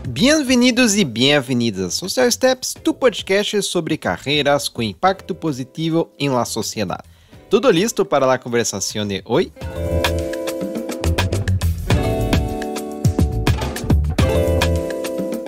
Bem-vindos e bem-vindas ao Social Steps, tu podcast sobre carreiras com impacto positivo em la sociedade. Tudo listo para la conversação de hoje?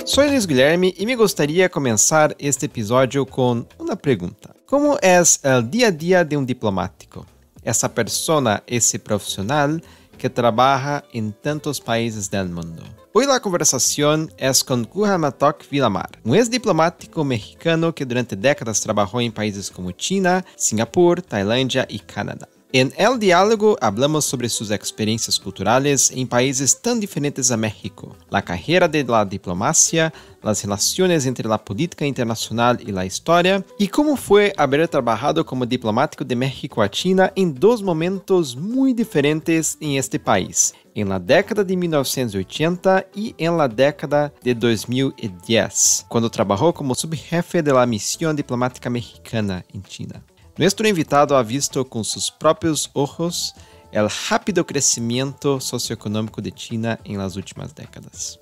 Sou Luiz Guilherme e me gostaria de começar este episódio com uma pergunta. Como é o dia a dia de um diplomático? Essa persona, esse profissional que trabalha em tantos países do mundo. Hoy la conversación es con Kujalmatok Villamar, un ex-diplomático mexicano que durante décadas trabajó en países como China, Singapur, Tailandia y Canadá. En el diálogo hablamos sobre sus experiencias culturales en países tan diferentes a México, la carrera de la diplomacia, las relaciones entre la política internacional y la historia, y cómo fue haber trabajado como diplomático de México a China en dos momentos muy diferentes en este país, en la década de 1980 y en la década de 2010, cuando trabajó como subjefe de la misión diplomática mexicana en China. Nuestro invitado ha visto con sus propios ojos el rápido crecimiento socioeconómico de China en las últimas décadas.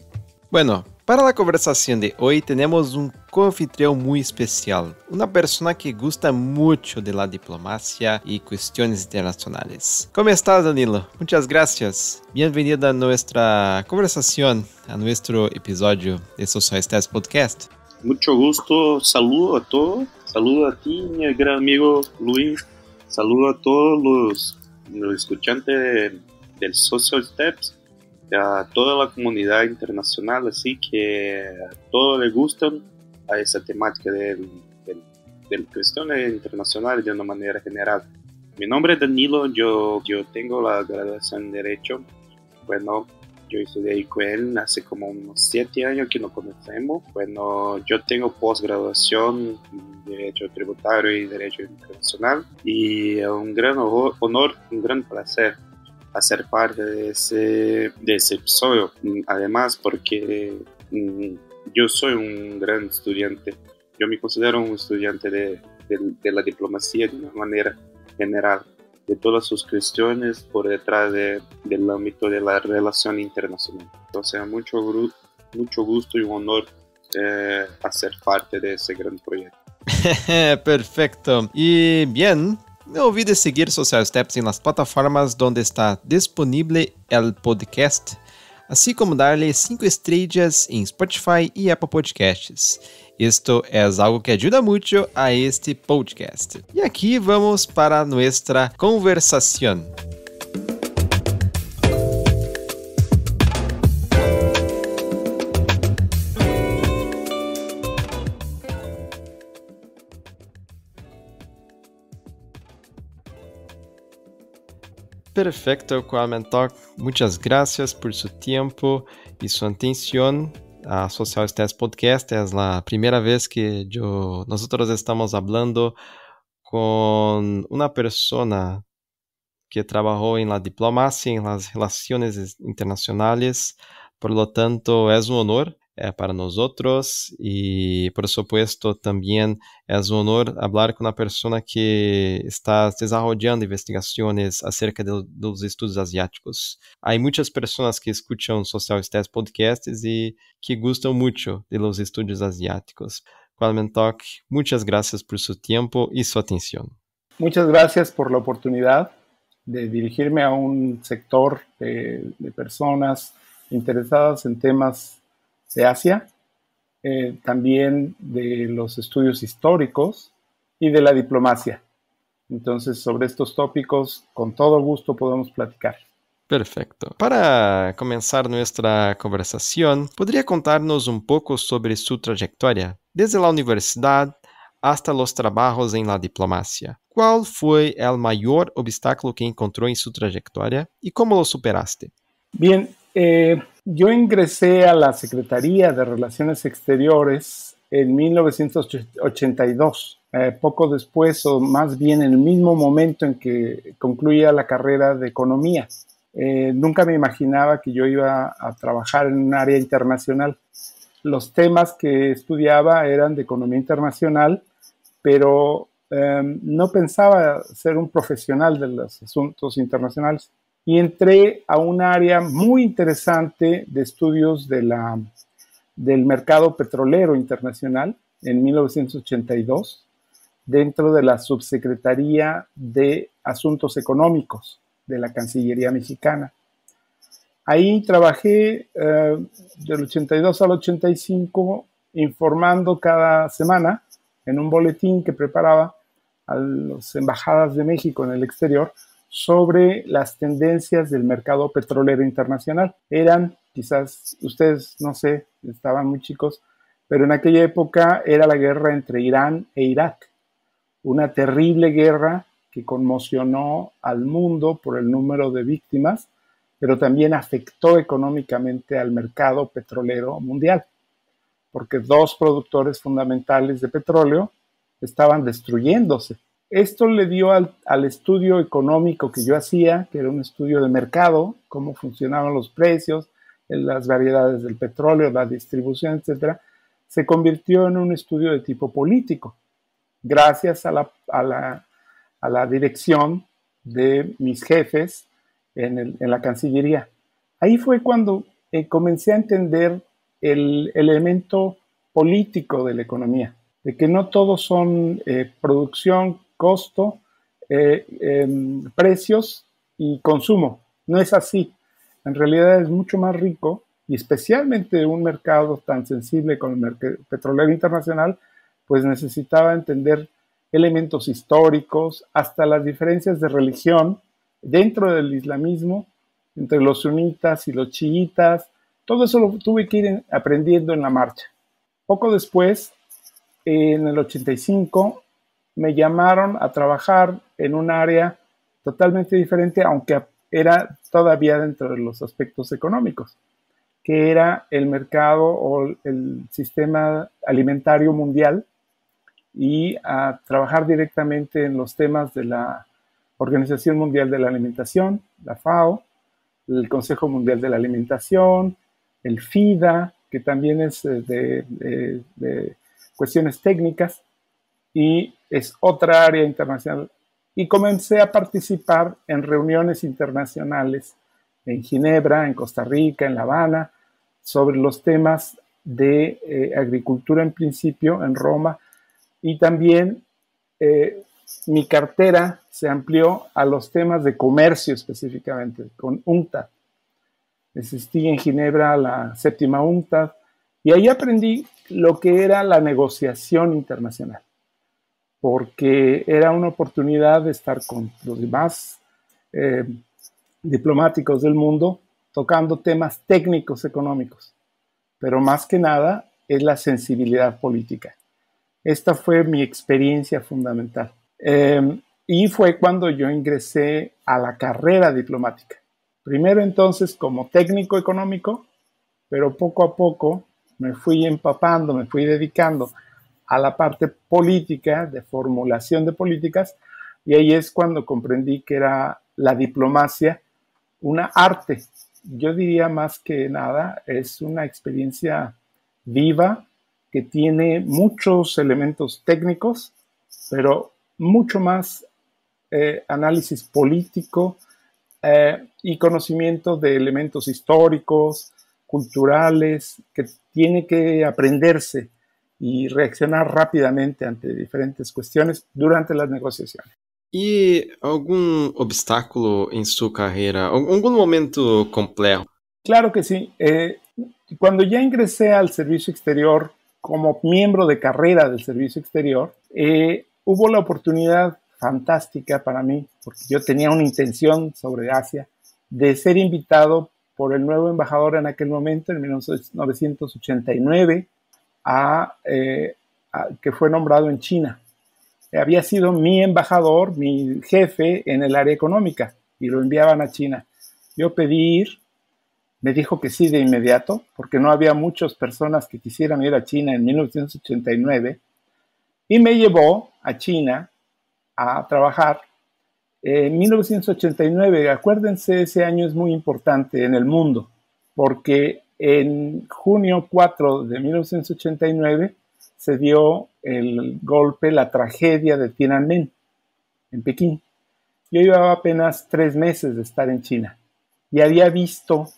Bueno, para la conversación de hoy tenemos un coanfitrión muy especial, una persona que gusta mucho de la diplomacia y cuestiones internacionales. ¿Cómo estás, Danilo? Muchas gracias. Bienvenido a nuestra conversación, a nuestro episodio de Social Steps Podcast. Mucho gusto, saludo a todos, saludo a ti, mi gran amigo Luis, saludo a todos los escuchantes del Social Steps, a toda la comunidad internacional, así que a todos les gustan a esa temática de cuestiones internacionales de una manera general. Mi nombre es Danilo, yo tengo la graduación en Derecho. Bueno, yo estudié con él hace como unos 7 años que nos conocemos. Bueno, yo tengo posgraduación en Derecho Tributario y Derecho Internacional. Y es un gran honor, un gran placer hacer parte de ese episodio. Además, porque yo soy un gran estudiante. Yo me considero un estudiante de la diplomacia de una manera general, de todas sus cuestiones por detrás del ámbito de la relación internacional. Entonces, mucho gusto y un honor hacer parte de ese gran proyecto. Perfecto. Y bien, no olvides seguir Social Steps en las plataformas donde está disponible el podcast, así como darle 5 estrellas en Spotify y Apple Podcasts. Esto es algo que ayuda mucho a este podcast. Y aquí vamos para nuestra conversación. Perfecto, Kujalmatok. Muchas gracias por su tiempo y su atención a Social Steps Podcast. Es la primera vez que nosotros estamos hablando con una persona que trabajó en la diplomacia, en las relaciones internacionales. Por lo tanto, es un honor para nosotros y, por supuesto, también es un honor hablar con una persona que está desarrollando investigaciones acerca de los estudios asiáticos. Hay muchas personas que escuchan Social Steps Podcasts y que gustan mucho de los estudios asiáticos. Kujalmatok, muchas gracias por su tiempo y su atención. Muchas gracias por la oportunidad de dirigirme a un sector de personas interesadas en temas de Asia, también de los estudios históricos y de la diplomacia. Entonces, sobre estos tópicos, con todo gusto podemos platicar. Perfecto. Para comenzar nuestra conversación, ¿podría contarnos un poco sobre su trayectoria, desde la universidad hasta los trabajos en la diplomacia? ¿Cuál fue el mayor obstáculo que encontró en su trayectoria y cómo lo superaste? Bien, yo ingresé a la Secretaría de Relaciones Exteriores en 1982, poco después, o más bien en el mismo momento en que concluía la carrera de Economía. Nunca me imaginaba que yo iba a trabajar en un área internacional. Los temas que estudiaba eran de economía internacional, pero no pensaba ser un profesional de los asuntos internacionales y entré a un área muy interesante de estudios del mercado petrolero internacional en 1982 dentro de la Subsecretaría de Asuntos Económicos de la Cancillería Mexicana. Ahí trabajé del 82 al 85 informando cada semana en un boletín que preparaba a las embajadas de México en el exterior sobre las tendencias del mercado petrolero internacional. Eran, quizás ustedes, no sé, estaban muy chicos, pero en aquella época era la guerra entre Irán e Irak, una terrible guerra que conmocionó al mundo por el número de víctimas, pero también afectó económicamente al mercado petrolero mundial, porque dos productores fundamentales de petróleo estaban destruyéndose. Esto le dio al estudio económico que yo hacía, que era un estudio de mercado, cómo funcionaban los precios, las variedades del petróleo, la distribución, etcétera, se convirtió en un estudio de tipo político, gracias a la dirección de mis jefes en la Cancillería. Ahí fue cuando comencé a entender el elemento político de la economía, de que no todos son producción, costo, precios y consumo. No es así. En realidad es mucho más rico y especialmente un mercado tan sensible como el mercado petrolero internacional, pues necesitaba entender elementos históricos, hasta las diferencias de religión dentro del islamismo, entre los sunitas y los chiitas. Todo eso lo tuve que ir aprendiendo en la marcha. Poco después, en el 85, me llamaron a trabajar en un área totalmente diferente, aunque era todavía dentro de los aspectos económicos, que era el mercado o el sistema alimentario mundial, y a trabajar directamente en los temas de la Organización Mundial de la Alimentación, la FAO, el Consejo Mundial de la Alimentación, el FIDA, que también es de cuestiones técnicas, y es otra área internacional. Y comencé a participar en reuniones internacionales en Ginebra, en Costa Rica, en La Habana, sobre los temas de agricultura en principio, en Roma, y también mi cartera se amplió a los temas de comercio específicamente, con UNCTAD. Asistí en Ginebra a la 7ª UNCTAD y ahí aprendí lo que era la negociación internacional, porque era una oportunidad de estar con los demás diplomáticos del mundo tocando temas técnicos económicos, pero más que nada es la sensibilidad política. Esta fue mi experiencia fundamental. Y fue cuando yo ingresé a la carrera diplomática. Primero entonces como técnico económico, pero poco a poco me fui empapando, me fui dedicando a la parte política, de formulación de políticas, y ahí es cuando comprendí que era la diplomacia una arte. Yo diría más que nada, es una experiencia viva, que tiene muchos elementos técnicos, pero mucho más análisis político y conocimiento de elementos históricos, culturales, que tiene que aprenderse y reaccionar rápidamente ante diferentes cuestiones durante las negociaciones. E algum obstáculo em sua carreira, algum momento complejo? Claro que sí. Cuando ya ingresé al servicio exterior, como miembro de carrera del servicio exterior, hubo la oportunidad fantástica para mí, porque yo tenía una intención sobre Asia, de ser invitado por el nuevo embajador en aquel momento, en 1989, que fue nombrado en China. Había sido mi embajador, mi jefe en el área económica, y lo enviaban a China. Yo pedí ir. Me dijo que sí de inmediato, porque no había muchas personas que quisieran ir a China en 1989, y me llevó a China a trabajar. En 1989, acuérdense, ese año es muy importante en el mundo, porque en junio 4 de 1989 se dio el golpe, la tragedia de Tiananmen en Pekín. Yo llevaba apenas 3 meses de estar en China y había vivido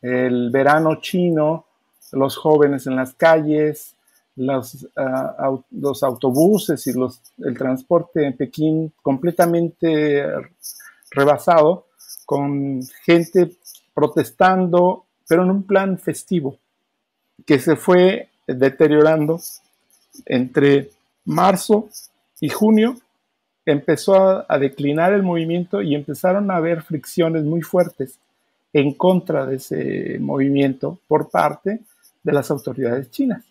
el verano chino, los jóvenes en las calles, los autobuses y el transporte en Pekín completamente rebasado, con gente protestando, pero en un plan festivo, que se fue deteriorando entre marzo y junio. Empezó a declinar el movimiento y empezaron a haber fricciones muy fuertes en contra de ese movimiento por parte de las autoridades chinas.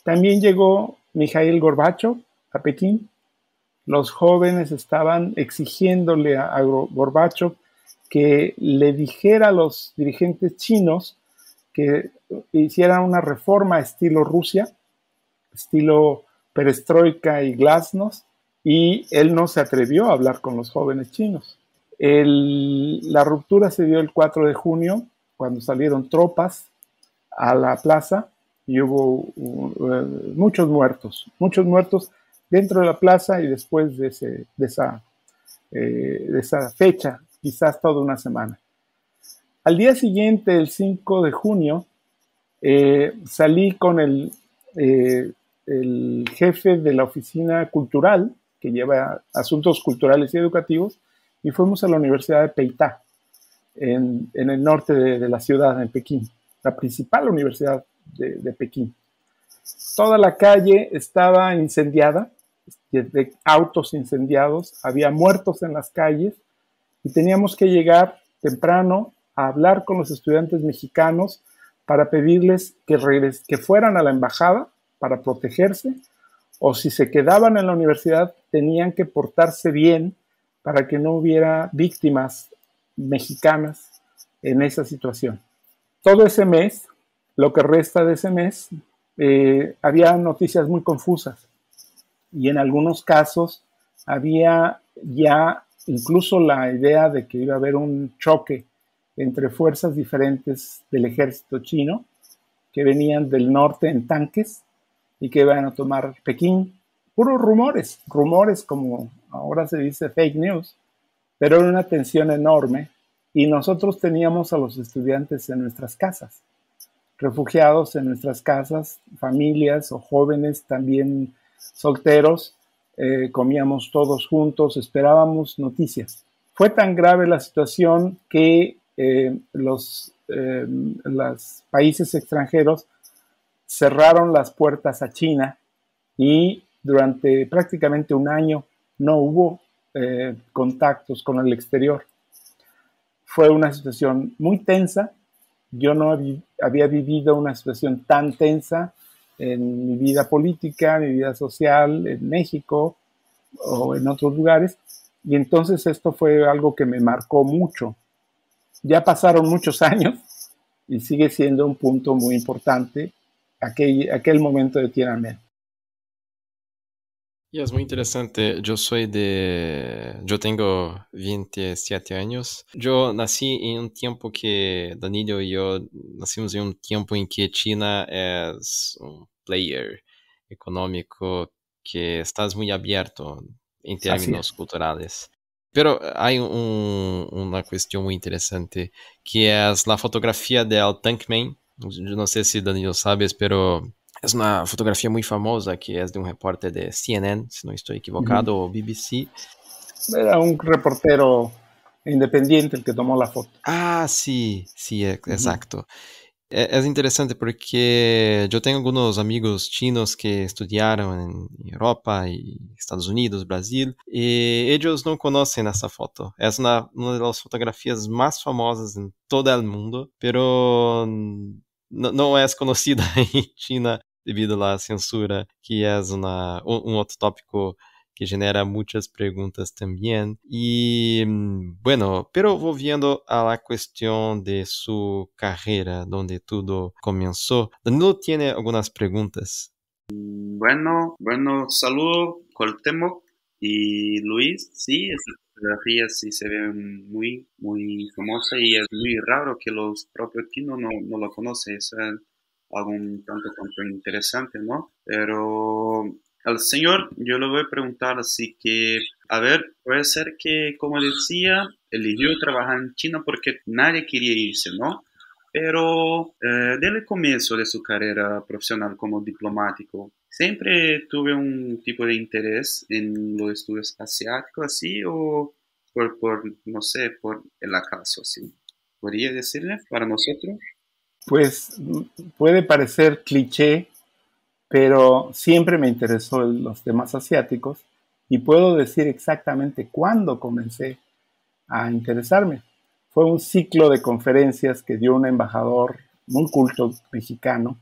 También llegó Mikhail Gorbachev a Pekín. Los jóvenes estaban exigiéndole a Gorbachev que le dijera a los dirigentes chinos que hicieran una reforma estilo Rusia, estilo perestroika y glasnost, y él no se atrevió a hablar con los jóvenes chinos. La ruptura se dio el 4 de junio, cuando salieron tropas a la plaza y hubo muchos muertos dentro de la plaza y después de esa fecha, quizás toda una semana. Al día siguiente, el 5 de junio, salí con el jefe de la oficina cultural, que lleva asuntos culturales y educativos, y fuimos a la Universidad de Peitá, en el norte de la ciudad, en Pekín, la principal universidad de Pekín. Toda la calle estaba incendiada, de autos incendiados, había muertos en las calles, y teníamos que llegar temprano a hablar con los estudiantes mexicanos para pedirles que fueran a la embajada para protegerse, o si se quedaban en la universidad tenían que portarse bien para que no hubiera víctimas mexicanas en esa situación. Todo ese mes, lo que resta de ese mes, había noticias muy confusas y en algunos casos había ya incluso la idea de que iba a haber un choque entre fuerzas diferentes del ejército chino que venían del norte en tanques y que iban a tomar Pekín. Puros rumores como ahora se dice fake news, pero era una tensión enorme y nosotros teníamos a los estudiantes en nuestras casas, refugiados en nuestras casas, familias o jóvenes también solteros, comíamos todos juntos, esperábamos noticias. Fue tan grave la situación que los países extranjeros cerraron las puertas a China y durante prácticamente un año no hubo contactos con el exterior. Fue una situación muy tensa. Yo no había vivido una situación tan tensa en mi vida política, mi vida social, en México o en otros lugares. Y entonces esto fue algo que me marcó mucho. Ya pasaron muchos años y sigue siendo un punto muy importante aquel momento de Tiananmen. Y es muy interesante. Yo tengo 27 años. Yo nací en un tiempo que Danilo y yo nacimos en un tiempo en que China es un player económico que está muy abierto en términos culturales. Pero hay una cuestión muy interesante que es la fotografía del Tankman. Yo no sé si Danilo sabes, pero es una fotografía muy famosa que es de un reporter de CNN, si no estoy equivocado, o BBC. Era un reportero independiente el que tomó la foto. Ah, sí, exacto. Es interesante porque yo tengo algunos amigos chinos que estudiaron en Europa y Estados Unidos, Brasil, y ellos no conocen esa foto. Es una de las fotografías más famosas en todo el mundo, pero no es conocida en China debido a la censura, que es un otro tópico que genera muchas preguntas también. Y bueno, pero volviendo a la cuestión de su carrera, donde todo comenzó, Danilo tiene algunas preguntas. Bueno, saludo Cuauhtémoc y Luis. Sí, esta fotografía sí se ve muy famosa y es muy raro que los propios chinos no lo conocen. algo un tanto cuanto interesante, ¿no? Pero al señor yo le voy a preguntar así que, a ver, puede ser que, como decía, eligió trabajar en China porque nadie quería irse, ¿no? Pero desde el comienzo de su carrera profesional como diplomático, ¿siempre tuve un tipo de interés en los estudios asiáticos así o no sé, por el acaso así? ¿Podría decirle para nosotros? Pues puede parecer cliché, pero siempre me interesó los temas asiáticos y puedo decir exactamente cuándo comencé a interesarme. Fue un ciclo de conferencias que dio un embajador muy culto mexicano,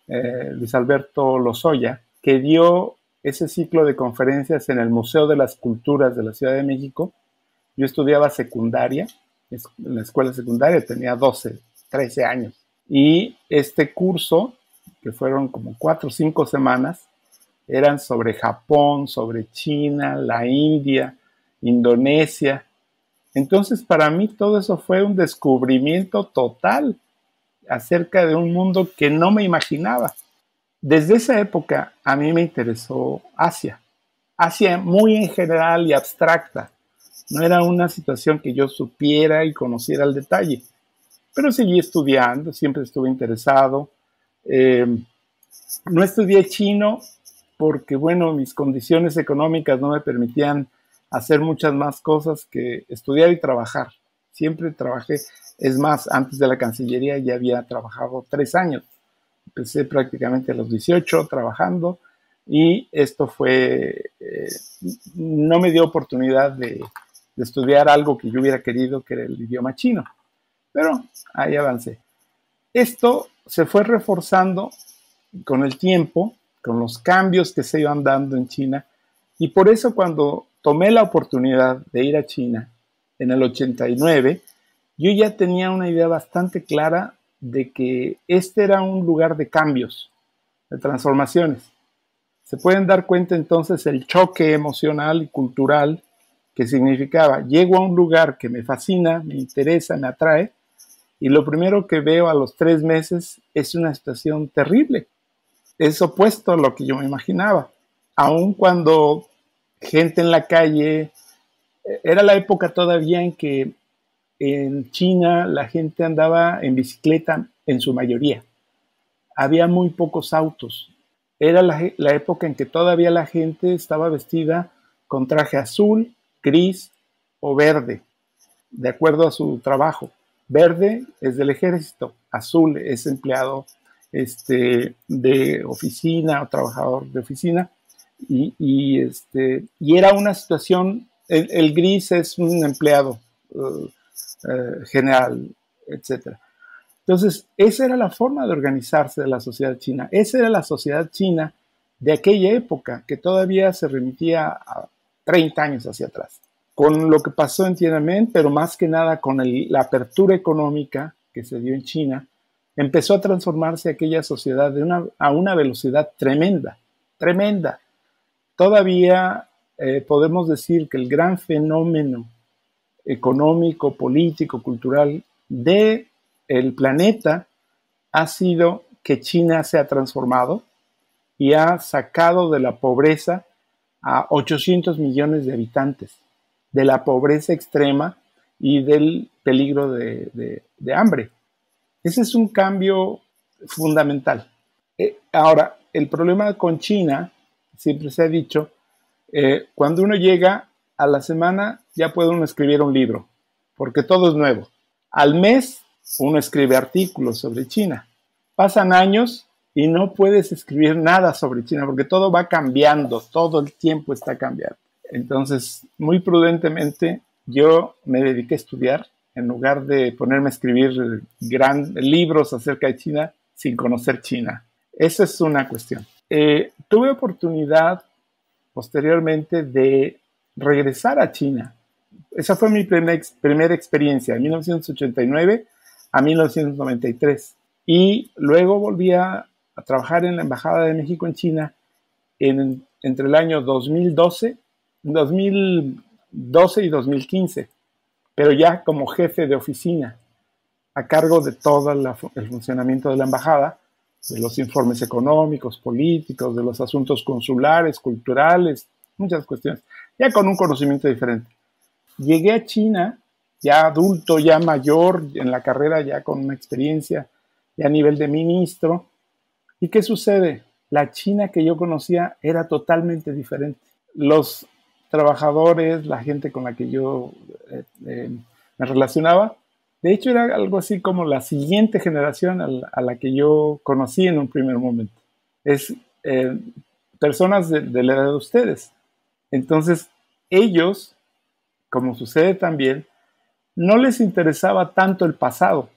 Luis Alberto Lozoya, que dio ese ciclo de conferencias en el Museo de las Culturas de la Ciudad de México. Yo estudiaba secundaria, en la escuela secundaria, tenía 12, 13 años. Y este curso, que fueron como 4 o 5 semanas, eran sobre Japón, sobre China, la India, Indonesia. Entonces, para mí todo eso fue un descubrimiento total acerca de un mundo que no me imaginaba. Desde esa época a mí me interesó Asia. Asia muy en general y abstracta. No era una situación que yo supiera y conociera al detalle, pero seguí estudiando, siempre estuve interesado. Eh, no estudié chino porque, bueno, mis condiciones económicas no me permitían hacer muchas más cosas que estudiar y trabajar. Siempre trabajé, es más, antes de la Cancillería ya había trabajado 3 años. Empecé prácticamente a los 18 trabajando y esto fue, no me dio oportunidad de estudiar algo que yo hubiera querido, que era el idioma chino. Pero ahí avancé. Esto se fue reforzando con el tiempo, con los cambios que se iban dando en China, y por eso cuando tomé la oportunidad de ir a China en el 89, yo ya tenía una idea bastante clara de que este era un lugar de cambios, de transformaciones. Se pueden dar cuenta entonces el choque emocional y cultural que significaba, llego a un lugar que me fascina, me interesa, me atrae, y lo primero que veo a los 3 meses es una situación terrible. Es opuesto a lo que yo me imaginaba. Aun cuando gente en la calle, era la época todavía en que en China la gente andaba en bicicleta en su mayoría. Había muy pocos autos. Era la época en que todavía la gente estaba vestida con traje azul, gris o verde, de acuerdo a su trabajo. Verde es del ejército, azul es empleado de oficina o trabajador de oficina, y era una situación, el gris es un empleado general, etcétera. Entonces, esa era la forma de organizarse de la sociedad china. Esa era la sociedad china de aquella época, que todavía se remitía a 30 años hacia atrás. Con lo que pasó en Tiananmen, pero más que nada con la apertura económica que se dio en China, empezó a transformarse aquella sociedad a una velocidad tremenda, tremenda. Todavía podemos decir que el gran fenómeno económico, político, cultural del planeta ha sido que China se ha transformado y ha sacado de la pobreza a 800 millones de habitantes, de la pobreza extrema y del peligro de hambre. Ese es un cambio fundamental. Ahora, el problema con China, siempre se ha dicho, cuando uno llega a la semana ya puede uno escribir un libro, porque todo es nuevo. Al mes uno escribe artículos sobre China. Pasan años y no puedes escribir nada sobre China, porque todo va cambiando, todo el tiempo está cambiando. Entonces, muy prudentemente, yo me dediqué a estudiar, en lugar de ponerme a escribir libros acerca de China sin conocer China. Esa es una cuestión. Tuve oportunidad posteriormente de regresar a China. Esa fue mi primera experiencia, de 1989 a 1993. Y luego volví a trabajar en la Embajada de México en China entre el año 2012 y 2015, pero ya como jefe de oficina, a cargo de todo el funcionamiento de la embajada, de los informes económicos, políticos, de los asuntos consulares, culturales, muchas cuestiones, ya con un conocimiento diferente. Llegué a China, ya adulto, ya mayor, en la carrera, ya con una experiencia, ya a nivel de ministro. ¿Y qué sucede? La China que yo conocía era totalmente diferente. Los trabajadores, la gente con la que yo me relacionaba, de hecho era algo así como la siguiente generación a la que yo conocí en un primer momento. Es personas de la edad de ustedes. Entonces, ellos, como sucede también, no les interesaba tanto el pasado,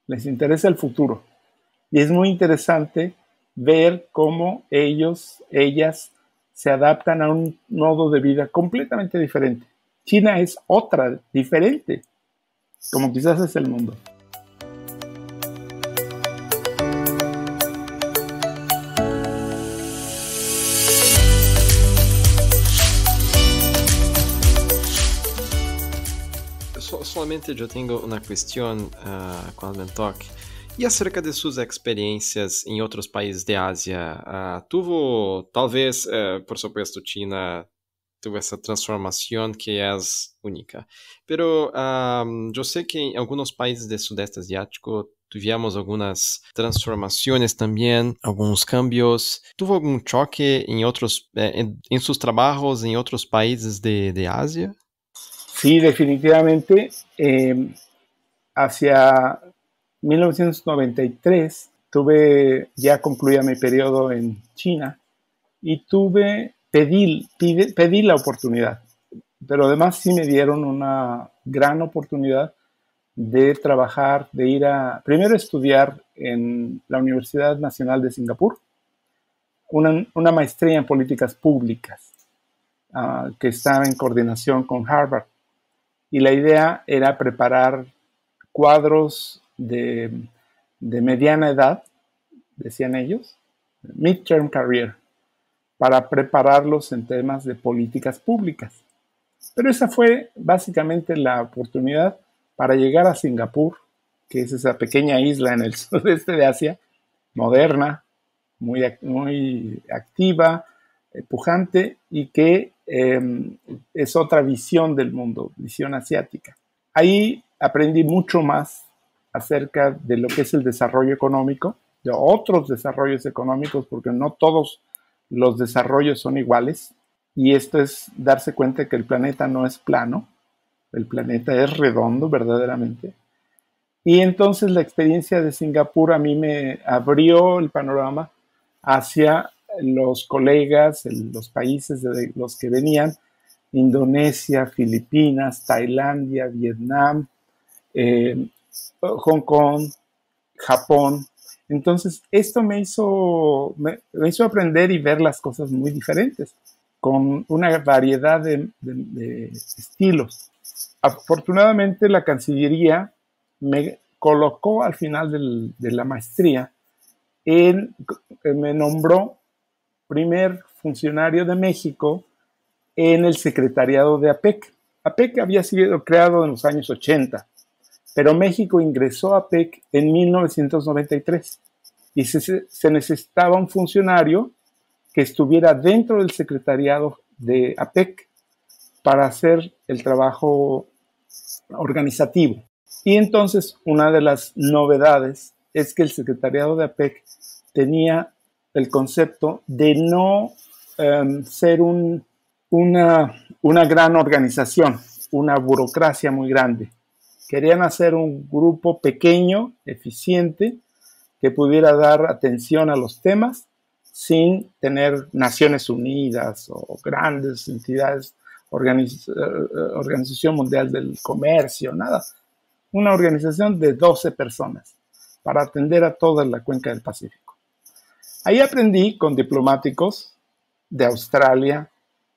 les interesa el futuro. Y es muy interesante ver cómo ellas se adaptan a un modo de vida completamente diferente. China es otra, diferente, como quizás es el mundo. Solamente yo tengo una cuestión con el toque. E acerca de suas experiências em outros países de Ásia, tuvo, talvez, por supuesto, China tuvo essa transformação que é única. Pero eu sei que em alguns países do Sudeste Asiático tivemos algumas transformações também, alguns cambios. Tuvo algum choque em outros, em seus trabalhos em outros países de Ásia? Sí, definitivamente. Hacia 1993 ya concluía mi periodo en China y pedí la oportunidad, pero además sí me dieron una gran oportunidad de trabajar, de ir primero estudiar en la Universidad Nacional de Singapur, una maestría en políticas públicas que estaba en coordinación con Harvard. Y la idea era preparar cuadros de mediana edad, decían ellos, mid-term career, para prepararlos en temas de políticas públicas. Pero esa fue básicamente la oportunidad para llegar a Singapur, que es esa pequeña isla en el sudeste de Asia, moderna, muy activa, pujante, y que es otra visión del mundo, visión asiática. Ahí aprendí mucho más acerca de lo que es el desarrollo económico, de otros desarrollos económicos, porque no todos los desarrollos son iguales, y esto es darse cuenta que el planeta no es plano, el planeta es redondo verdaderamente. Y entonces la experiencia de Singapur a mí me abrió el panorama hacia los colegas, los países de los que venían, Indonesia, Filipinas, Tailandia, Vietnam, Hong Kong, Japón. Entonces, esto me hizo aprender y ver las cosas muy diferentes, con una variedad de estilos. Afortunadamente, la Cancillería me colocó al final de la maestría, me nombró primer funcionario de México en el secretariado de APEC. APEC había sido creado en los años 80, pero México ingresó a APEC en 1993 y se necesitaba un funcionario que estuviera dentro del secretariado de APEC para hacer el trabajo organizativo. Y entonces una de las novedades es que el secretariado de APEC tenía el concepto de no ser una gran organización, una burocracia muy grande. Querían hacer un grupo pequeño, eficiente, que pudiera dar atención a los temas sin tener Naciones Unidas o grandes entidades, Organización Mundial del Comercio, nada. Una organización de 12 personas para atender a toda la cuenca del Pacífico. Ahí aprendí con diplomáticos de Australia,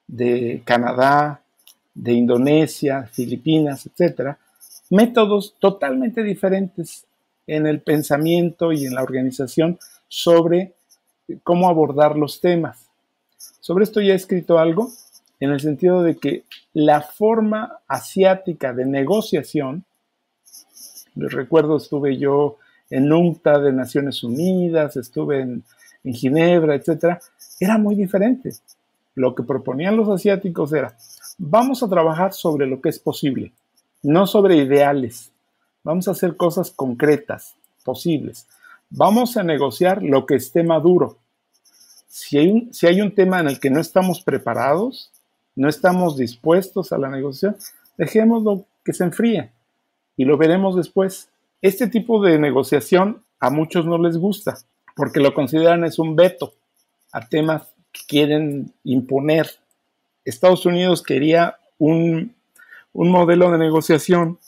de Canadá, de Indonesia, Filipinas, etcétera, métodos totalmente diferentes en el pensamiento y en la organización sobre cómo abordar los temas. Sobre esto ya he escrito algo, en el sentido de que la forma asiática de negociación, les recuerdo, estuve yo en UNCTAD de Naciones Unidas, estuve en Ginebra, etc. Era muy diferente. Lo que proponían los asiáticos era, vamos a trabajar sobre lo que es posible, no sobre ideales. Vamos a hacer cosas concretas, posibles. Vamos a negociar lo que esté maduro. Si hay un tema en el que no estamos preparados, no estamos dispuestos a la negociación, dejémoslo que se enfríe y lo veremos después. Este tipo de negociación a muchos no les gusta porque lo consideran es un veto a temas que quieren imponer. Estados Unidos quería un modelo de negociación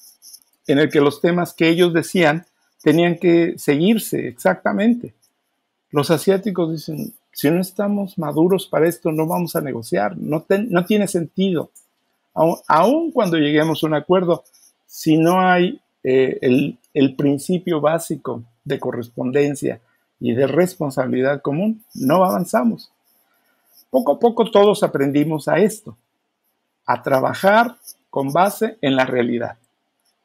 en el que los temas que ellos decían tenían que seguirse exactamente. Los asiáticos dicen, si no estamos maduros para esto, no vamos a negociar, no tiene sentido. Aun cuando lleguemos a un acuerdo, si no hay el principio básico de correspondencia y de responsabilidad común, no avanzamos. Poco a poco todos aprendimos a esto, a trabajar con base en la realidad,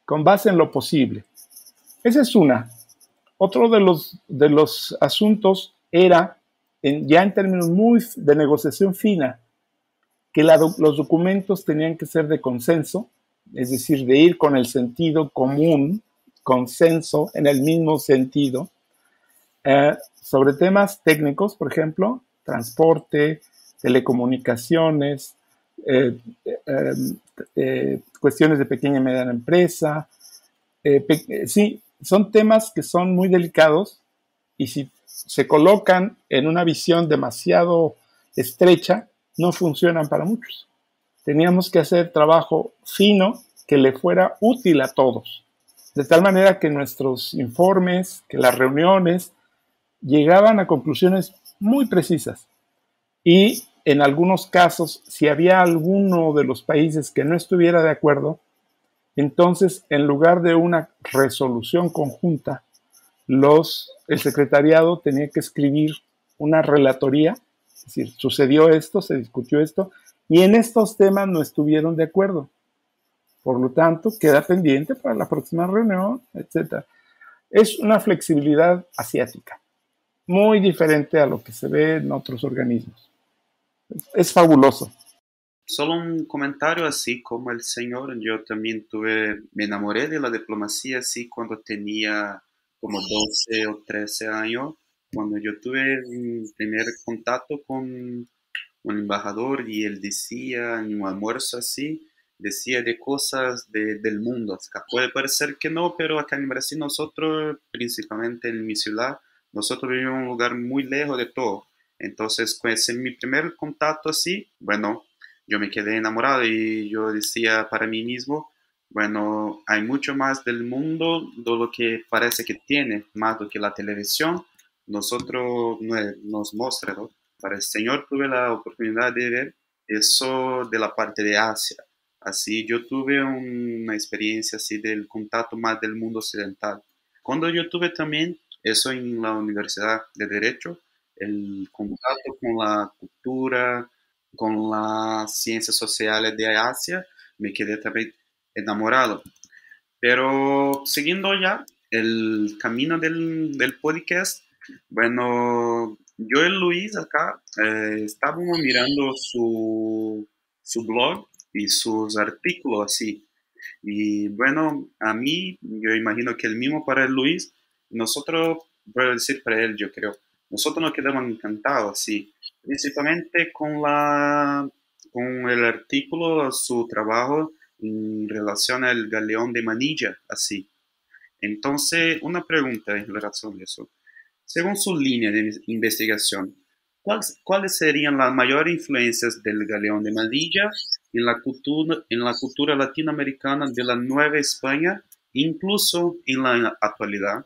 con base en lo posible. Esa es una. Otro de los asuntos era, ya en términos muy de negociación fina, que los documentos tenían que ser de consenso, es decir, de ir con el sentido común, consenso en el mismo sentido, sobre temas técnicos, por ejemplo, transporte, telecomunicaciones, cuestiones de pequeña y mediana empresa. Sí, son temas que son muy delicados y si se colocan en una visión demasiado estrecha, no funcionan para muchos. Teníamos que hacer trabajo fino que le fuera útil a todos, de tal manera que nuestros informes, que las reuniones llegaban a conclusiones muy precisas. Y en algunos casos, si había alguno de los países que no estuviera de acuerdo, entonces, en lugar de una resolución conjunta, el secretariado tenía que escribir una relatoría, es decir, sucedió esto, se discutió esto, y en estos temas no estuvieron de acuerdo. Por lo tanto, queda pendiente para la próxima reunión, etc. Es una flexibilidad asiática, muy diferente a lo que se ve en otros organismos. Es fabuloso. Solo un comentario así como el señor, yo también me enamoré de la diplomacia así cuando tenía como 12 o 13 años, cuando yo tuve mi primer contacto con un embajador y él decía en un almuerzo así, decía de cosas del mundo. Puede parecer que no, pero acá en Brasil nosotros, principalmente en mi ciudad, nosotros vivimos en un lugar muy lejos de todo. Entonces, pues en mi primer contacto así, bueno, yo me quedé enamorado y yo decía para mí mismo, bueno, hay mucho más del mundo de lo que parece que tiene, más do que la televisión nosotros nos muestra, ¿no? Para el Señor tuve la oportunidad de ver eso de la parte de Asia. Así yo tuve una experiencia así del contacto más del mundo occidental. Cuando yo tuve también eso en la Universidad de Derecho, el contacto con la cultura, con las ciencias sociales de Asia, me quedé también enamorado. Pero siguiendo ya el camino del podcast, bueno, yo y Luis acá estábamos mirando su blog y sus artículos así. Y bueno, a mí, yo imagino que el mismo para el Luis, nosotros, voy a decir para él, yo creo, nosotros nos quedamos encantados así, principalmente con el artículo, su trabajo en relación al galeón de Manilla, así. Entonces, una pregunta en relación a eso. Según su línea de investigación, ¿cuáles serían las mayores influencias del galeón de Manilla en la cultura latinoamericana de la Nueva España, incluso en la actualidad?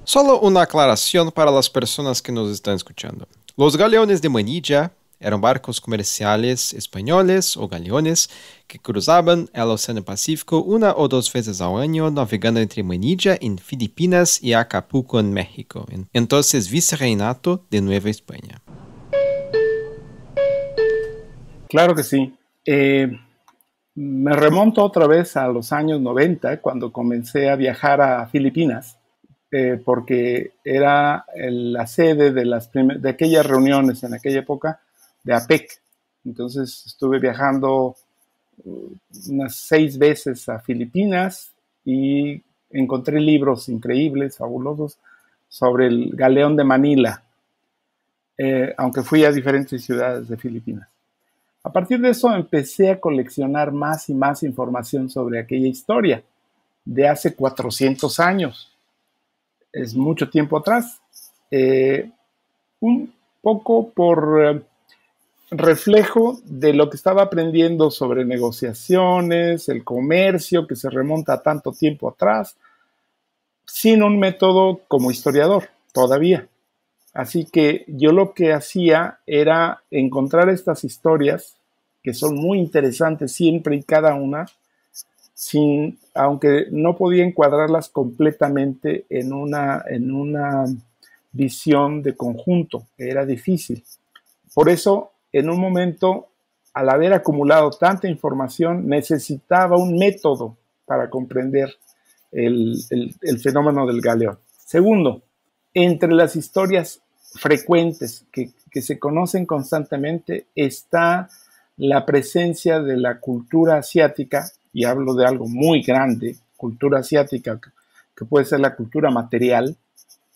Solo una aclaración para las personas que nos están escuchando. Los galeones de Manilla eran barcos comerciales españoles o galeones que cruzaban el Océano Pacífico una o dos veces al año navegando entre Manilla en Filipinas y Acapulco en México, entonces Vicereinato de Nueva España. Claro que sí. Me remonto otra vez a los años 90, cuando comencé a viajar a Filipinas, porque era la sede de aquellas reuniones en aquella época de APEC. Entonces estuve viajando unas 6 veces a Filipinas y encontré libros increíbles, fabulosos, sobre el galeón de Manila, aunque fui a diferentes ciudades de Filipinas. A partir de eso empecé a coleccionar más y más información sobre aquella historia de hace 400 años. Es mucho tiempo atrás. Un poco por reflejo de lo que estaba aprendiendo sobre negociaciones, el comercio, que se remonta a tanto tiempo atrás, sin un método como historiador todavía. Así que yo lo que hacía era encontrar estas historias, que son muy interesantes siempre y cada una, aunque no podía encuadrarlas completamente en una visión de conjunto, era difícil. Por eso, en un momento, al haber acumulado tanta información, necesitaba un método para comprender el fenómeno del galeón. Segundo, entre las historias frecuentes que se conocen constantemente está la presencia de la cultura asiática, y hablo de algo muy grande, cultura asiática, que puede ser la cultura material,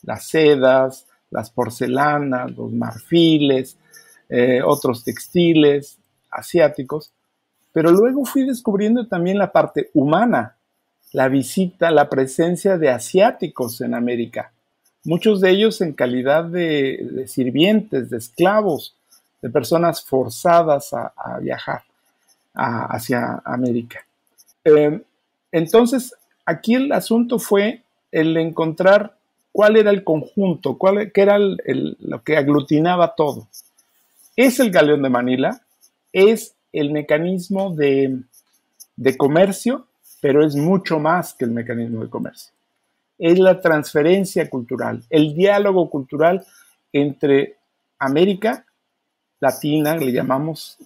las sedas, las porcelanas, los marfiles, otros textiles asiáticos, pero luego fui descubriendo también la parte humana, la visita, la presencia de asiáticos en América, muchos de ellos en calidad de sirvientes, de esclavos, de personas forzadas a viajar hacia América. Entonces, aquí el asunto fue el encontrar cuál era el conjunto, qué era lo que aglutinaba todo. Es el galeón de Manila, es el mecanismo de comercio, pero es mucho más que el mecanismo de comercio. Es la transferencia cultural, el diálogo cultural entre América Latina, le llamamos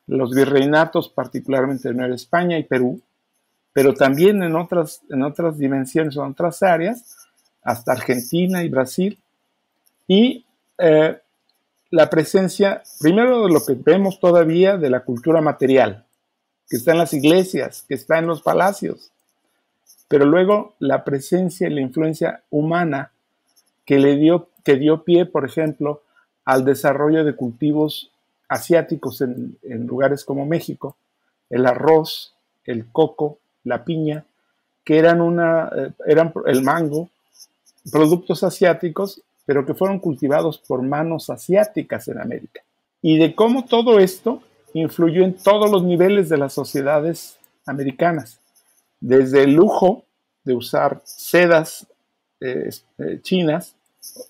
los virreinatos, particularmente de Nueva España y Perú, pero también en otras dimensiones o en otras áreas, hasta Argentina y Brasil, y la presencia, primero, de lo que vemos todavía de la cultura material, que está en las iglesias, que está en los palacios, pero luego la presencia y la influencia humana que dio pie, por ejemplo, al desarrollo de cultivos asiáticos en lugares como México, el arroz, el coco, la piña, que eran el mango, productos asiáticos, pero que fueron cultivados por manos asiáticas en América. Y de cómo todo esto influyó en todos los niveles de las sociedades americanas, desde el lujo de usar sedas chinas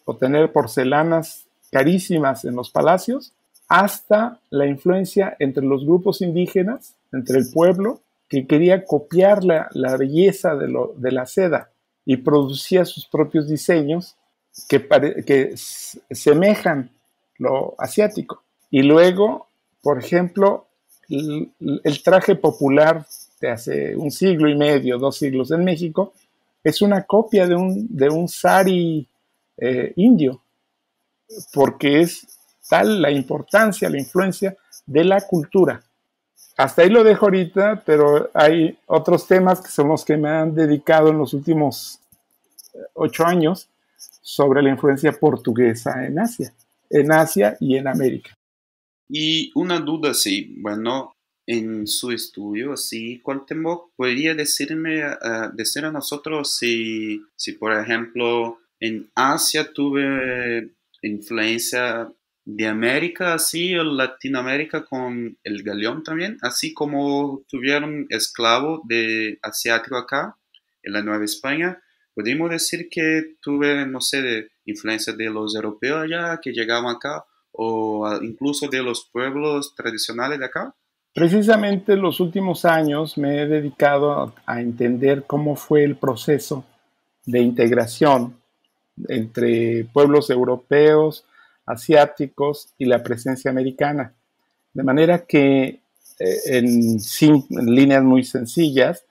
o tener porcelanas carísimas en los palacios, hasta la influencia entre los grupos indígenas, entre el pueblo, que quería copiar la belleza de la seda y producía sus propios diseños que semejan lo asiático. Y luego, por ejemplo, el traje popular de hace 1 siglo y medio, 2 siglos en México, es una copia de un sari indio, porque es tal la importancia, la influencia de la cultura. Hasta ahí lo dejo ahorita, pero hay otros temas que son los que me han dedicado en los últimos 8 años sobre la influencia portuguesa en Asia y en América. Y una duda, sí, bueno, en su estudio, sí, ¿cuál tema podría decir a nosotros si, por ejemplo, en Asia tuve influencia de América, así, o Latinoamérica con el galeón también, así como tuvieron esclavo de asiático acá, en la Nueva España? Podemos decir que tuve, no sé, de influencia de los europeos allá que llegaban acá, o incluso de los pueblos tradicionales de acá. Precisamente los últimos años me he dedicado a entender cómo fue el proceso de integración entre pueblos europeos, asiáticos y la presencia americana. De manera que en líneas muy sencillas,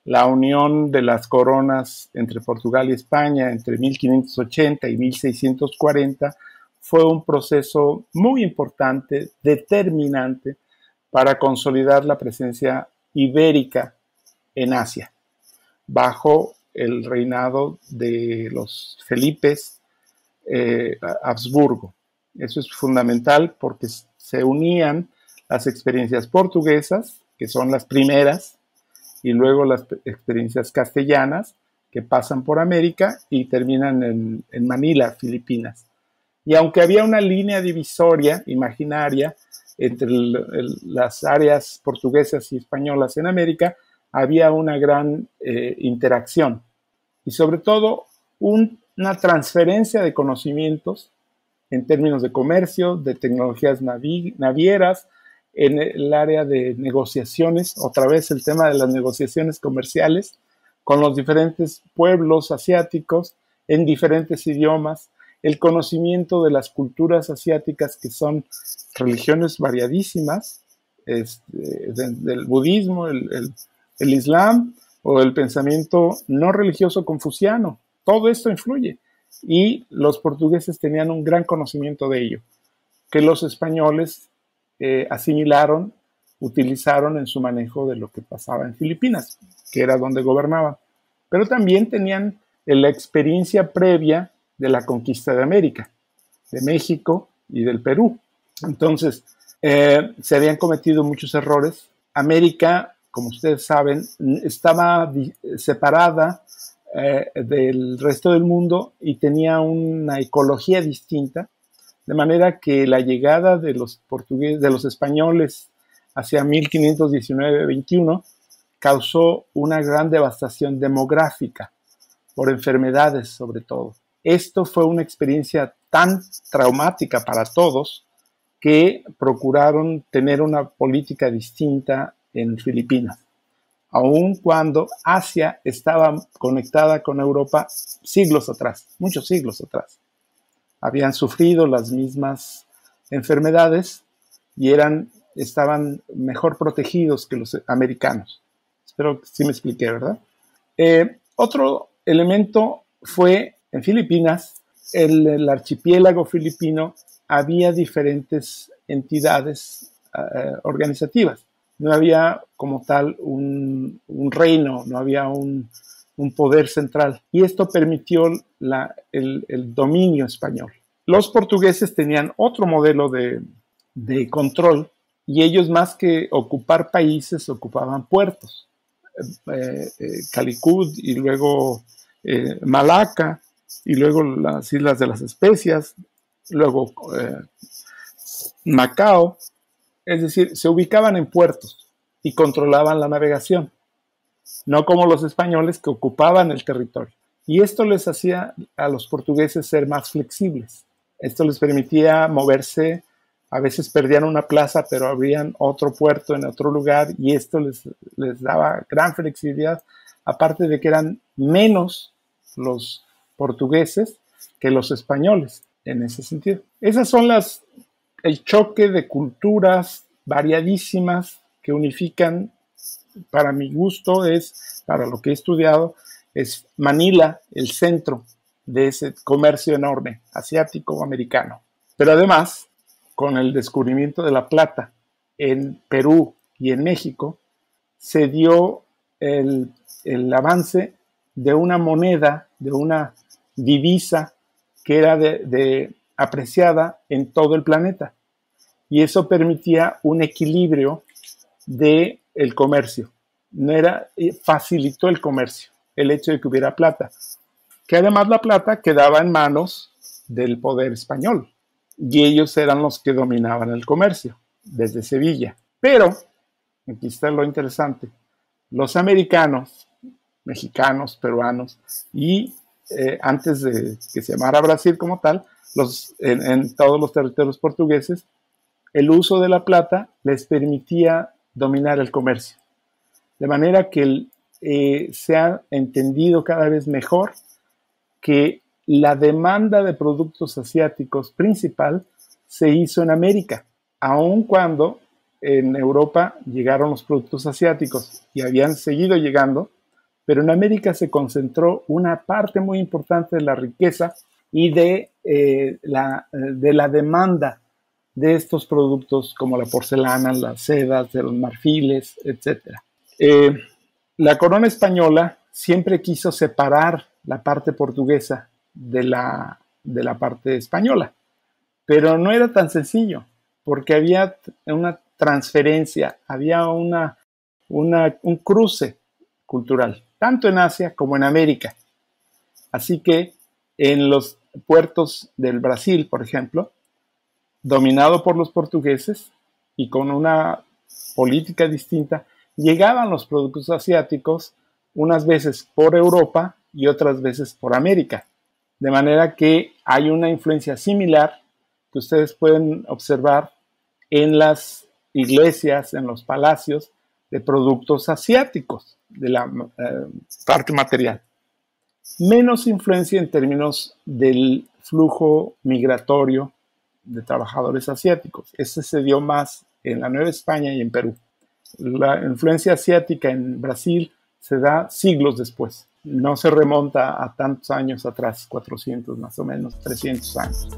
la unión de las coronas entre Portugal y España entre 1580 y 1640 fue un proceso muy importante, determinante, para consolidar la presencia ibérica en Asia, bajo el reinado de los Felipes Habsburgo. Eso es fundamental porque se unían las experiencias portuguesas, que son las primeras, y luego las experiencias castellanas, que pasan por América y terminan en Manila, Filipinas. Y aunque había una línea divisoria imaginaria entre las áreas portuguesas y españolas en América, había una gran interacción y sobre todo una transferencia de conocimientos en términos de comercio, de tecnologías navieras, en el área de negociaciones, otra vez el tema de las negociaciones comerciales con los diferentes pueblos asiáticos en diferentes idiomas, el conocimiento de las culturas asiáticas que son religiones variadísimas, del budismo, el islam o el pensamiento no religioso confuciano. Todo esto influye y los portugueses tenían un gran conocimiento de ello, que los españoles asimilaron, utilizaron en su manejo de lo que pasaba en Filipinas, que era donde gobernaban. Pero también tenían la experiencia previa de la conquista de América, de México y del Perú. Entonces, se habían cometido muchos errores. América, como ustedes saben, estaba separada del resto del mundo y tenía una ecología distinta, de manera que la llegada de los portugueses, de los españoles hacia 1519-21 causó una gran devastación demográfica por enfermedades sobre todo. Esto fue una experiencia tan traumática para todos que procuraron tener una política distinta en Filipinas, aun cuando Asia estaba conectada con Europa siglos atrás, muchos siglos atrás. Habían sufrido las mismas enfermedades y estaban mejor protegidos que los americanos. Espero que sí me expliqué, ¿verdad? Otro elemento fue, en Filipinas, el archipiélago filipino, había diferentes entidades organizativas. No había como tal un reino, no había un poder central. Y esto permitió el dominio español. Los portugueses tenían otro modelo de control y ellos, más que ocupar países, ocupaban puertos. Calicut y luego Malaca y luego las Islas de las Especias, luego Macao. Es decir, se ubicaban en puertos y controlaban la navegación, no como los españoles que ocupaban el territorio. Y esto les hacía a los portugueses ser más flexibles. Esto les permitía moverse. A veces perdían una plaza, pero abrían otro puerto en otro lugar y esto les daba gran flexibilidad, aparte de que eran menos los portugueses que los españoles en ese sentido. Esas son el choque de culturas variadísimas que unifican, para mi gusto, para lo que he estudiado, es Manila el centro de ese comercio enorme, asiático o americano. Pero además, con el descubrimiento de la plata en Perú y en México, se dio el avance de una moneda, de una divisa que era apreciada en todo el planeta. Y eso permitía un equilibrio del comercio. Facilitó el comercio, el hecho de que hubiera plata. Que además la plata quedaba en manos del poder español. Y ellos eran los que dominaban el comercio desde Sevilla. Pero, aquí está lo interesante, los americanos, mexicanos, peruanos y antes de que se llamara Brasil como tal, en todos los territorios portugueses, el uso de la plata les permitía dominar el comercio. De manera que se ha entendido cada vez mejor que la demanda de productos asiáticos principal se hizo en América, aun cuando en Europa llegaron los productos asiáticos y habían seguido llegando, pero en América se concentró una parte muy importante de la riqueza y de la demanda de estos productos como la porcelana, las sedas, de los marfiles, etc. La corona española siempre quiso separar la parte portuguesa de la parte española, pero no era tan sencillo, porque había una transferencia, había un cruce cultural, tanto en Asia como en América. Así que en los puertos del Brasil, por ejemplo, dominado por los portugueses y con una política distinta, llegaban los productos asiáticos unas veces por Europa y otras veces por América. De manera que hay una influencia similar que ustedes pueden observar en las iglesias, en los palacios, de productos asiáticos, de la parte material. Menos influencia en términos del flujo migratorio de trabajadores asiáticos. Ese se dio más en la Nueva España y en Perú. La influencia asiática en Brasil se da siglos después. No se remonta a tantos años atrás, 400 más o menos, 300 años.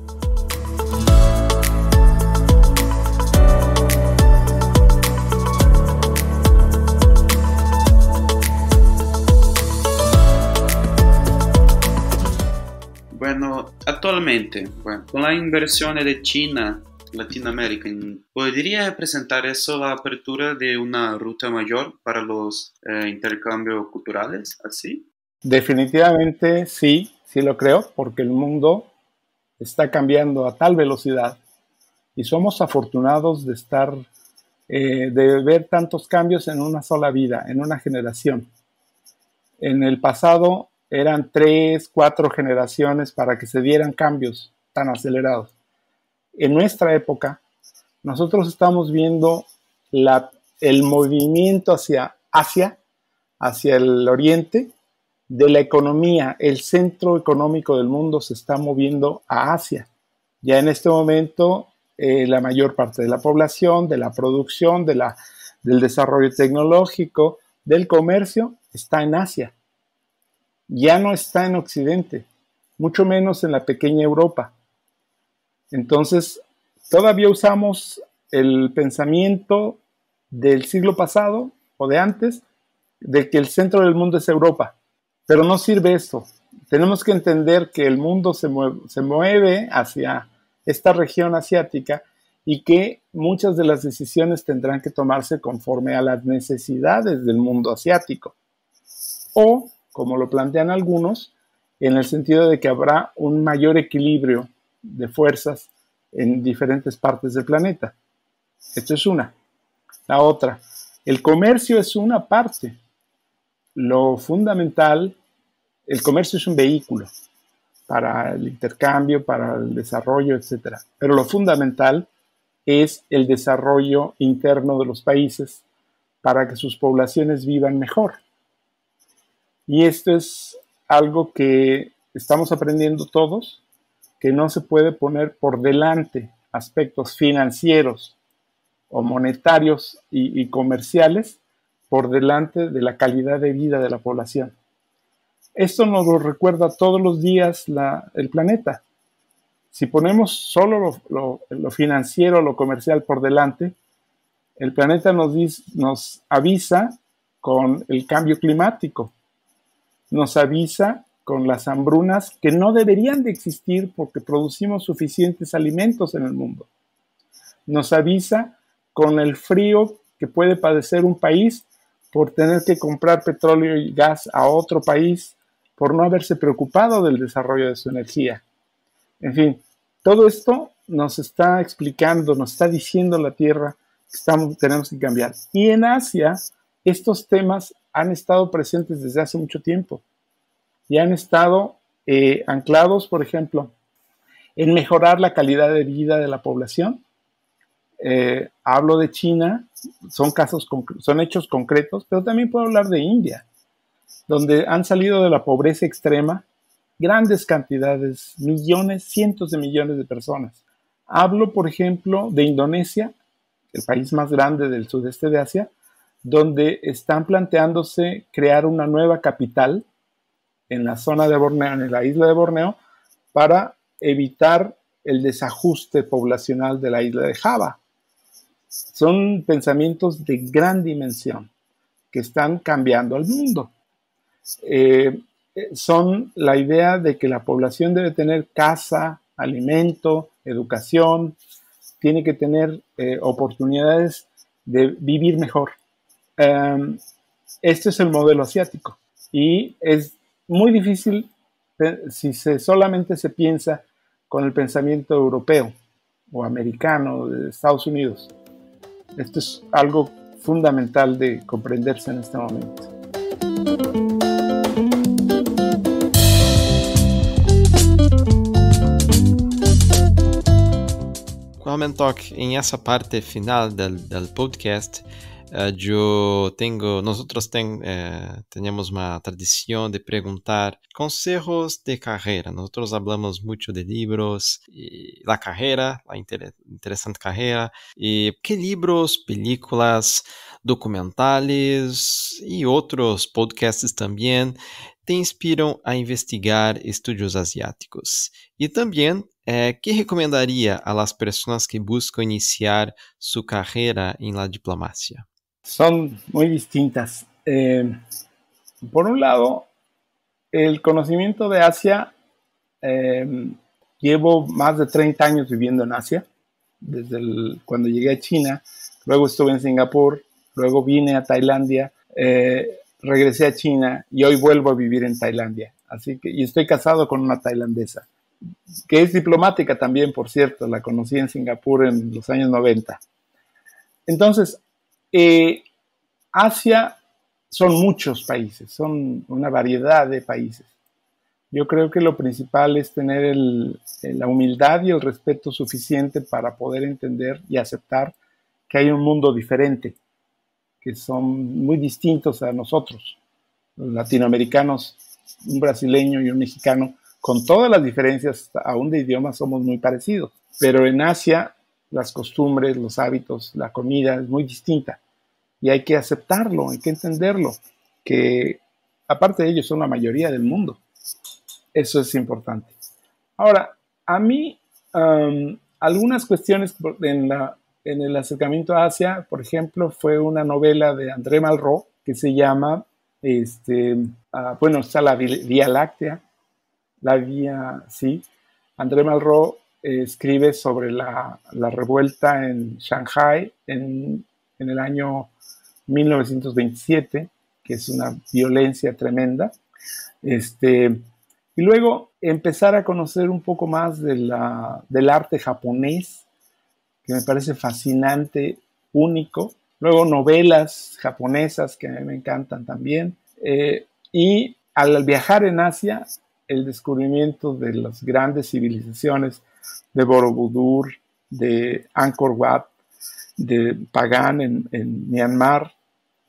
Bueno, actualmente, con la inversión de China, Latinoamérica, ¿podría representar eso la apertura de una ruta mayor para los intercambios culturales, así? Definitivamente sí lo creo, porque el mundo está cambiando a tal velocidad y somos afortunados de de ver tantos cambios en una sola vida, en una generación. En el pasado eran 3, 4 generaciones para que se dieran cambios tan acelerados. En nuestra época, nosotros estamos viendo el movimiento hacia Asia, hacia el oriente, de la economía. El centro económico del mundo se está moviendo a Asia. Ya en este momento, la mayor parte de la población, de la producción, del desarrollo tecnológico, del comercio, está en Asia. Ya no está en Occidente, mucho menos en la pequeña Europa. Entonces, todavía usamos el pensamiento del siglo pasado o de antes, de que el centro del mundo es Europa. Pero no sirve esto. Tenemos que entender que el mundo se mueve hacia esta región asiática y que muchas de las decisiones tendrán que tomarse conforme a las necesidades del mundo asiático. O, como lo plantean algunos, en el sentido de que habrá un mayor equilibrio de fuerzas en diferentes partes del planeta. Esto es una. La otra, el comercio es una parte. Lo fundamental, el comercio es un vehículo para el intercambio, para el desarrollo, etc. Pero lo fundamental es el desarrollo interno de los países para que sus poblaciones vivan mejor. Y esto es algo que estamos aprendiendo todos, que no se puede poner por delante aspectos financieros o monetarios y comerciales por delante de la calidad de vida de la población. Esto nos lo recuerda todos los días el planeta. Si ponemos solo lo financiero, lo comercial por delante, el planeta nos avisa con el cambio climático, nos avisa con las hambrunas que no deberían de existir porque producimos suficientes alimentos en el mundo. Nos avisa con el frío que puede padecer un país por tener que comprar petróleo y gas a otro país, por no haberse preocupado del desarrollo de su energía. En fin, todo esto nos está explicando, nos está diciendo la Tierra que tenemos que cambiar. Y en Asia, estos temas han estado presentes desde hace mucho tiempo y han estado anclados, por ejemplo, en mejorar la calidad de vida de la población. Hablo de China, son hechos concretos, pero también puedo hablar de India, donde han salido de la pobreza extrema grandes cantidades, millones, cientos de millones de personas. Hablo, por ejemplo, de Indonesia, el país más grande del sudeste de Asia, donde están planteándose crear una nueva capital en la zona de Borneo, en la isla de Borneo, para evitar el desajuste poblacional de la isla de Java. Son pensamientos de gran dimensión que están cambiando al mundo. Son la idea de que la población debe tener casa, alimento, educación, tiene que tener oportunidades de vivir mejor. Este es el modelo asiático y es muy difícil si solamente se piensa con el pensamiento europeo o americano de Estados Unidos. Esto es algo fundamental de comprenderse en este momento. Comentok, en esa parte final del podcast, nosotros tenemos una tradición de preguntar consejos de carrera. Nosotros hablamos mucho de libros, y la carrera, la interesante carrera, y qué libros, películas, documentales y otros podcasts también te inspiran a investigar estudios asiáticos. Y también, ¿qué recomendaría a las personas que buscan iniciar su carrera en la diplomacia? Son muy distintas. Por un lado, el conocimiento de Asia, llevo más de 30 años viviendo en Asia, desde cuando llegué a China, luego estuve en Singapur, luego vine a Tailandia, regresé a China y hoy vuelvo a vivir en Tailandia. Y estoy casado con una tailandesa, que es diplomática también, por cierto, la conocí en Singapur en los años 90. Entonces, Asia son muchos países, son una variedad de países. Yo creo que lo principal es tener la humildad y el respeto suficiente para poder entender y aceptar que hay un mundo diferente, que son muy distintos a nosotros, los latinoamericanos, un brasileño y un mexicano, con todas las diferencias, aún de idioma, somos muy parecidos. Pero en Asia, las costumbres, los hábitos, la comida es muy distinta. Y hay que aceptarlo, hay que entenderlo, que aparte de ellos son la mayoría del mundo. Eso es importante. Ahora, a mí, algunas cuestiones en el acercamiento a Asia, por ejemplo, fue una novela de André Malraux que se llama, está la Vía Láctea, André Malraux escribe sobre la revuelta en Shanghái en el año 1927, que es una violencia tremenda. Y luego empezar a conocer un poco más del arte japonés, que me parece fascinante, único. Luego novelas japonesas que a mí me encantan también. Y al viajar en Asia, el descubrimiento de las grandes civilizaciones de Borobudur, de Angkor Wat, de Pagan en Myanmar,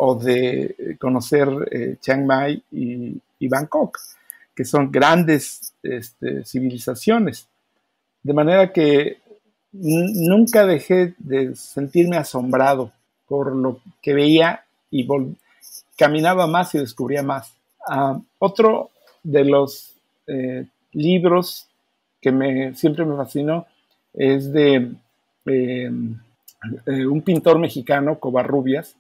o de conocer Chiang Mai y Bangkok, que son grandes civilizaciones. De manera que nunca dejé de sentirme asombrado por lo que veía y caminaba más y descubría más. Otro de los libros que siempre me fascinó es de un pintor mexicano, Covarrubias,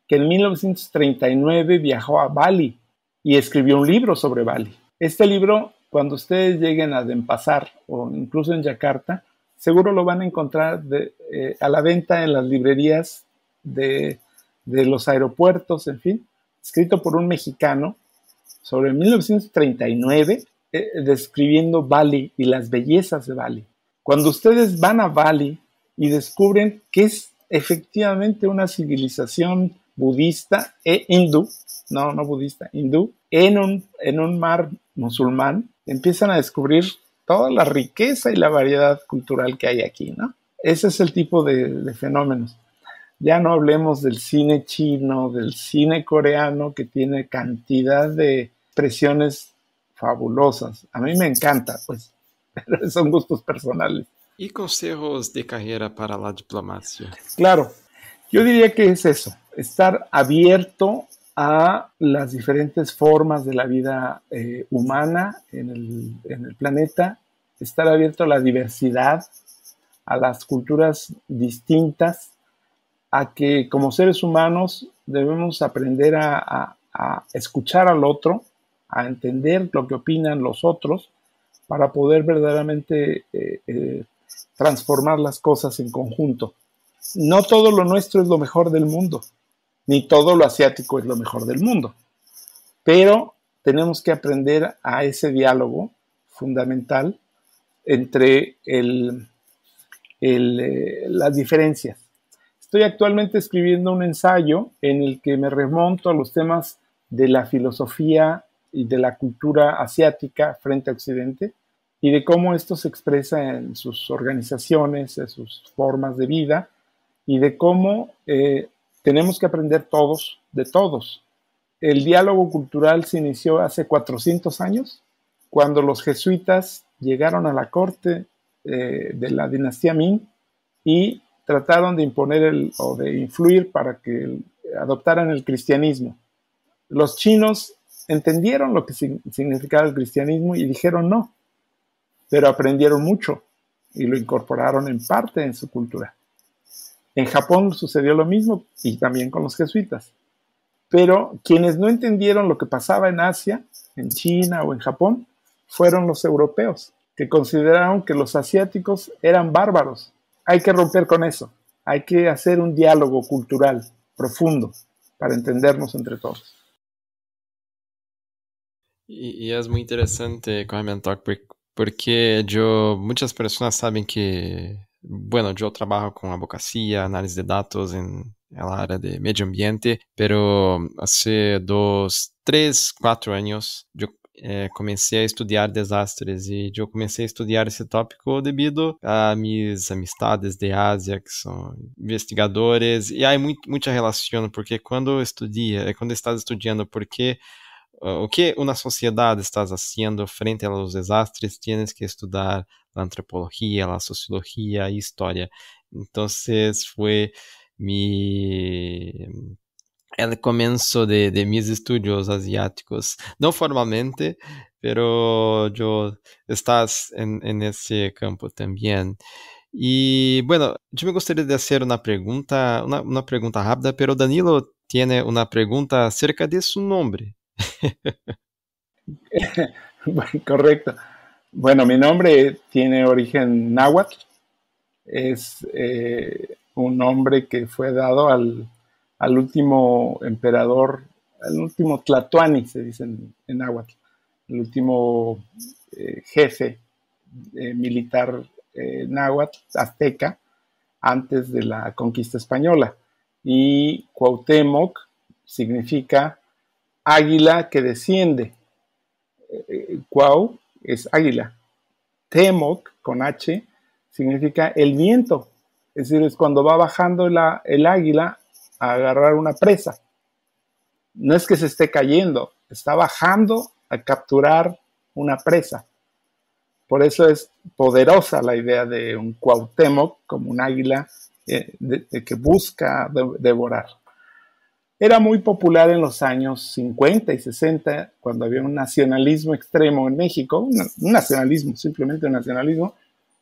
que en 1939 viajó a Bali y escribió un libro sobre Bali. Este libro, cuando ustedes lleguen a Denpasar o incluso en Yakarta, seguro lo van a encontrar a la venta en las librerías de los aeropuertos, en fin, escrito por un mexicano sobre 1939, describiendo Bali y las bellezas de Bali. Cuando ustedes van a Bali y descubren que es efectivamente una civilización budista e hindú, no budista, hindú, en un mar musulmán, empiezan a descubrir toda la riqueza y la variedad cultural que hay aquí, ¿no? Ese es el tipo de fenómenos. Ya no hablemos del cine chino, del cine coreano, que tiene cantidad de expresiones fabulosas. A mí me encanta, pues, pero son gustos personales. ¿Y consejos de carrera para la diplomacia? Claro, yo diría que es eso, estar abierto a las diferentes formas de la vida humana en el planeta, estar abierto a la diversidad, a las culturas distintas, a que como seres humanos debemos aprender a escuchar al otro, a entender lo que opinan los otros, para poder verdaderamente transformar las cosas en conjunto. No todo lo nuestro es lo mejor del mundo, ni todo lo asiático es lo mejor del mundo, pero tenemos que aprender a ese diálogo fundamental entre las diferencias. Estoy actualmente escribiendo un ensayo en el que me remonto a los temas de la filosofía y de la cultura asiática frente a Occidente y de cómo esto se expresa en sus organizaciones, en sus formas de vida y de cómo tenemos que aprender todos de todos. El diálogo cultural se inició hace 400 años, cuando los jesuitas llegaron a la corte de la dinastía Ming y trataron de imponer o de influir para que adoptaran el cristianismo. Los chinos entendieron lo que significaba el cristianismo y dijeron no, pero aprendieron mucho y lo incorporaron en parte en su cultura. En Japón sucedió lo mismo y también con los jesuitas. Pero quienes no entendieron lo que pasaba en Asia, en China o en Japón, fueron los europeos, que consideraron que los asiáticos eran bárbaros. Hay que romper con eso. Hay que hacer un diálogo cultural profundo para entendernos entre todos. Y es muy interesante comentar porque muchas personas saben que, bueno, yo trabajo con abogacía, análisis de datos en el área de medio ambiente, pero hace 2, 3, 4 años yo comencé a estudiar desastres y yo comencé a estudiar ese tópico debido a mis amistades de Asia que son investigadores y hay mucha relación porque cuando estás estudiando porque o que uma sociedade está fazendo frente a los desastres, tienes que estudar a antropologia, a sociologia e história. Então, foi el comienzo de mis estudios asiáticos. No formalmente, pero yo estás en ese campo también. Y bueno, yo me gustaría de hacer una pregunta rápida, pero Danilo tiene una pregunta acerca de su nombre. Correcto. Bueno, mi nombre tiene origen náhuatl. Es un nombre que fue dado al último emperador, al último Tlatoani, se dice en náhuatl, el último jefe militar náhuatl, azteca, antes de la conquista española. Y Cuauhtémoc significa águila que desciende. Cuau es águila. Temoc, con H, significa el viento. Es decir, es cuando va bajando el águila a agarrar una presa. No es que se esté cayendo, está bajando a capturar una presa. Por eso es poderosa la idea de un Cuauhtémoc como un águila que busca devorar. Era muy popular en los años 50 y 60, cuando había un nacionalismo extremo en México, un nacionalismo, simplemente un nacionalismo,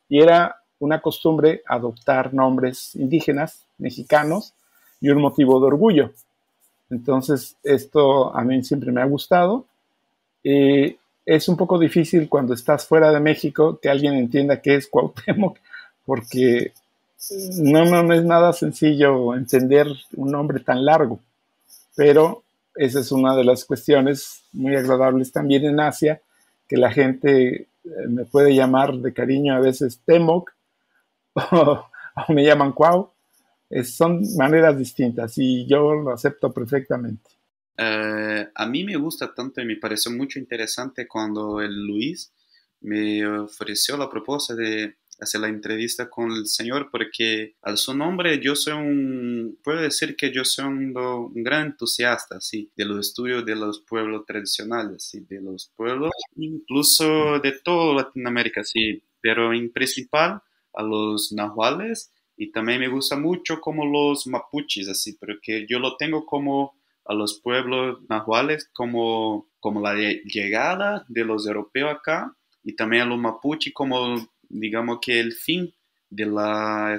y era una costumbre adoptar nombres indígenas, mexicanos, y un motivo de orgullo. Entonces, esto a mí siempre me ha gustado. Es un poco difícil cuando estás fuera de México que alguien entienda qué es Cuauhtémoc, porque no es nada sencillo entender un nombre tan largo. Pero esa es una de las cuestiones muy agradables también en Asia, que la gente me puede llamar de cariño a veces Temoc o me llaman Cuau. Son maneras distintas y yo lo acepto perfectamente. A mí me gusta tanto y me pareció mucho interesante cuando el Luis me ofreció la propuesta de hacer la entrevista con el señor, porque al su nombre yo puedo decir que yo soy un gran entusiasta, sí, de los estudios de los pueblos tradicionales, sí, de los pueblos, incluso de toda Latinoamérica, sí, pero en principal a los nahuales y también me gusta mucho como los mapuches, así, porque yo lo tengo como a los pueblos nahuales como la llegada de los europeos acá y también a los mapuches como, digamos que el fin de la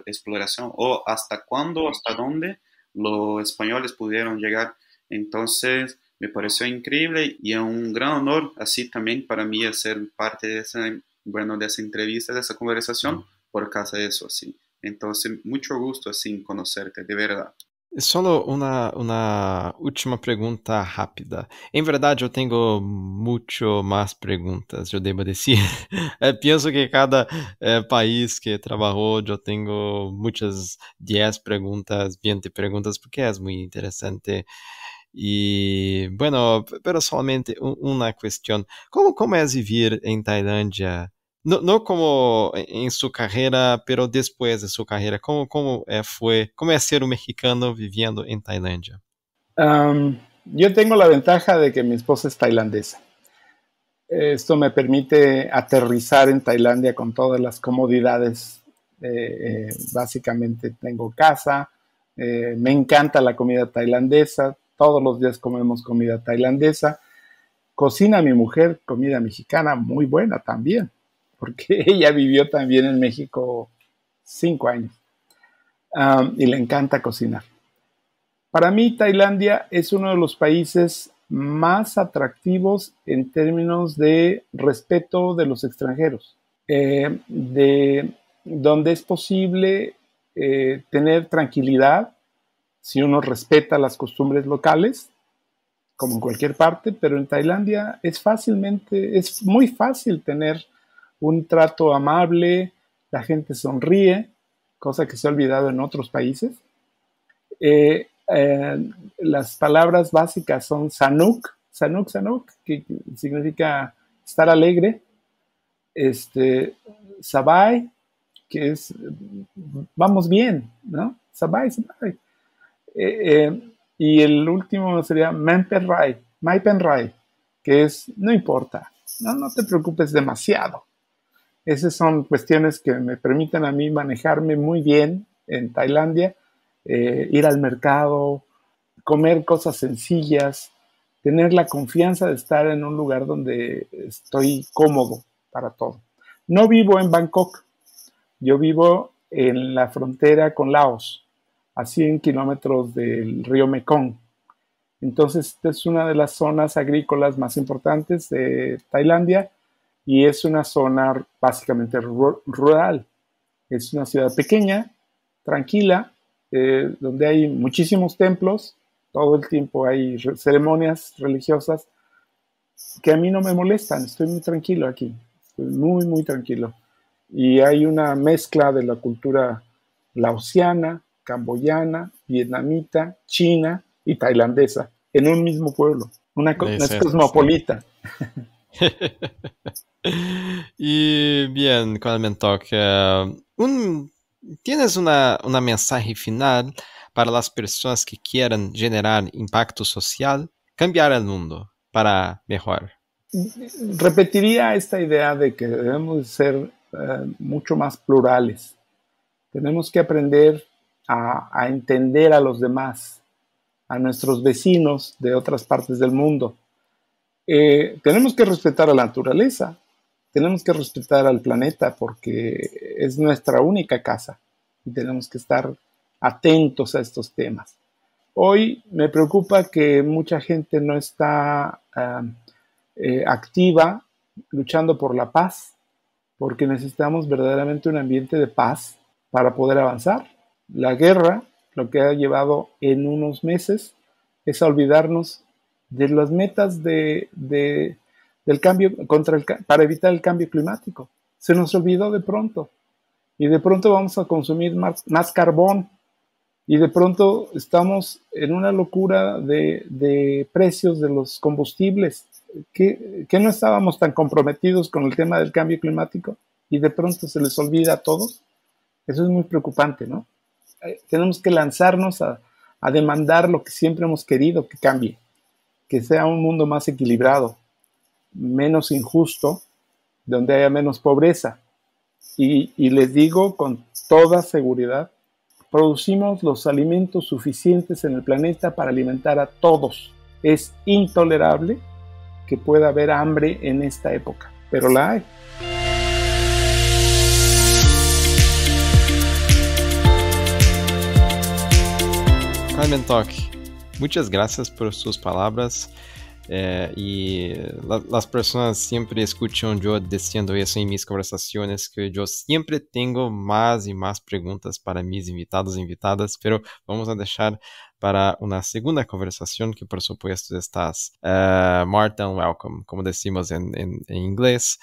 exploración o hasta cuándo, hasta dónde los españoles pudieron llegar. Entonces, me pareció increíble y es un gran honor así también para mí ser parte de esa, bueno, de esa entrevista, de esa conversación, por causa de eso, así. Entonces, mucho gusto así en conocerte, de verdad. Solo uma última pergunta rápida. Em verdade, eu tenho muito mais perguntas, eu devo dizer. Penso que cada país que trabalhou, eu tenho muitas 10 perguntas, 20 perguntas, porque é muito interessante. E, bueno, pero solamente uma questão. Como é viver em Tailândia? No como en su carrera, pero después de su carrera, ¿cómo fue, cómo es ser un mexicano viviendo en Tailandia? Yo tengo la ventaja de que mi esposa es tailandesa. Esto me permite aterrizar en Tailandia con todas las comodidades. Básicamente tengo casa, me encanta la comida tailandesa, todos los días comemos comida tailandesa. Cocina mi mujer comida mexicana muy buena también, porque ella vivió también en México 5 años y le encanta cocinar. Para mí, Tailandia es uno de los países más atractivos en términos de respeto de los extranjeros, de donde es posible tener tranquilidad si uno respeta las costumbres locales, como en cualquier parte, pero en Tailandia es muy fácil tener un trato amable, la gente sonríe, cosa que se ha olvidado en otros países. Las palabras básicas son sanuk, que significa estar alegre, sabai, que es vamos bien, ¿no? Sabai. Y el último sería Maipenrai, que es no importa, no te preocupes demasiado. Esas son cuestiones que me permiten a mí manejarme muy bien en Tailandia, ir al mercado, comer cosas sencillas, tener la confianza de estar en un lugar donde estoy cómodo para todo. No vivo en Bangkok, yo vivo en la frontera con Laos, a 100 kilómetros del río Mekong. Entonces, esta es una de las zonas agrícolas más importantes de Tailandia y es una zona básicamente rural. Es una ciudad pequeña, tranquila, donde hay muchísimos templos, todo el tiempo hay ceremonias religiosas que a mí no me molestan, estoy muy tranquilo aquí, estoy muy, muy tranquilo. Y hay una mezcla de la cultura laosiana, camboyana, vietnamita, china y tailandesa en un mismo pueblo. Es cosmopolita. Y bien, Clementok, ¿tienes una mensaje final para las personas que quieran generar impacto social, cambiar el mundo para mejor? Repetiría esta idea de que debemos ser mucho más plurales. Tenemos que aprender a entender a los demás, a nuestros vecinos de otras partes del mundo. Tenemos que respetar a la naturaleza, tenemos que respetar al planeta porque es nuestra única casa y tenemos que estar atentos a estos temas. Hoy me preocupa que mucha gente no está activa luchando por la paz, porque necesitamos verdaderamente un ambiente de paz para poder avanzar. La guerra, lo que ha llevado en unos meses, es a olvidarnos de las metas del cambio para evitar el cambio climático. Se nos olvidó de pronto. Y de pronto vamos a consumir más carbón. Y de pronto estamos en una locura de precios de los combustibles. Que no estábamos tan comprometidos con el tema del cambio climático. Y de pronto se les olvida a todos. Eso es muy preocupante, ¿no? Tenemos que lanzarnos a demandar lo que siempre hemos querido que cambie. Que sea un mundo más equilibrado, menos injusto, donde haya menos pobreza, y les digo con toda seguridad, producimos los alimentos suficientes en el planeta para alimentar a todos. Es intolerable que pueda haber hambre en esta época, pero la hay. Carmen Toc, muchas gracias por sus palabras. Las personas siempre escuchan yo diciendo eso en mis conversaciones, que yo siempre tengo más y más preguntas para mis invitados e invitadas, pero vamos a dejar para una segunda conversación que por supuesto estás more than welcome, como decimos en inglés.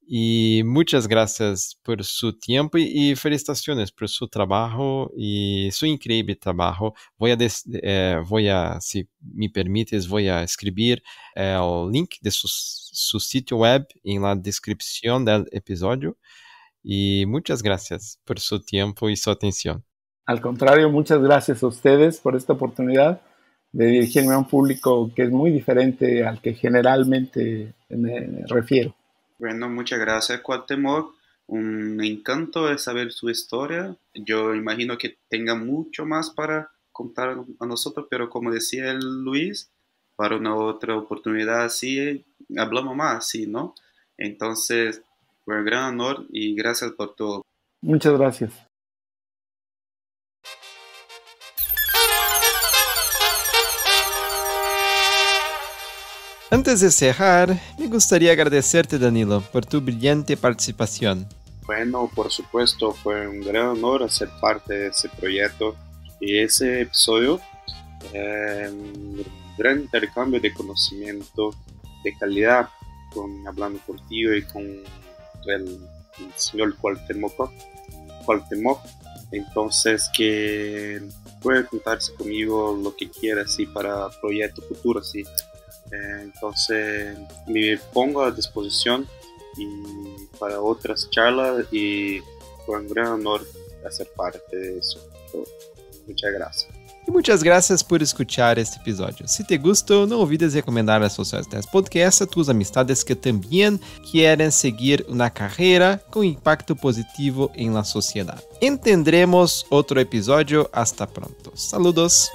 Y muchas gracias por su tiempo y felicitaciones por su trabajo y su increíble trabajo. Voy a, si me permites, voy a escribir el link de su sitio web en la descripción del episodio. Y muchas gracias por su tiempo y su atención. Al contrario, muchas gracias a ustedes por esta oportunidad de dirigirme a un público que es muy diferente al que generalmente me refiero. Bueno, muchas gracias, Cuauhtémoc. Un encanto de saber su historia. Yo imagino que tenga mucho más para contar a nosotros, pero como decía el Luis, para una otra oportunidad sí hablamos más, sí, ¿no? Entonces, fue un gran honor y gracias por todo. Muchas gracias. Antes de cerrar, me gustaría agradecerte, Danilo, por tu brillante participación. Bueno, por supuesto, fue un gran honor ser parte de ese proyecto y ese episodio. Un gran intercambio de conocimiento de calidad hablando contigo y con el señor Cuauhtémoc. Entonces, que puede contarse conmigo lo que quiera, sí, para proyectos futuros, sí. Entonces me pongo a disposición y para otras charlas y fue un gran honor hacer parte de eso. Muchas gracias. E muitas graças por escuchar este episódio. Se te gostou, não olvides recomendar a Socios Test Podcast a tus amistades que também querem seguir uma carreira com impacto positivo em la sociedade. Entendremos outro episódio. Hasta pronto. Saludos!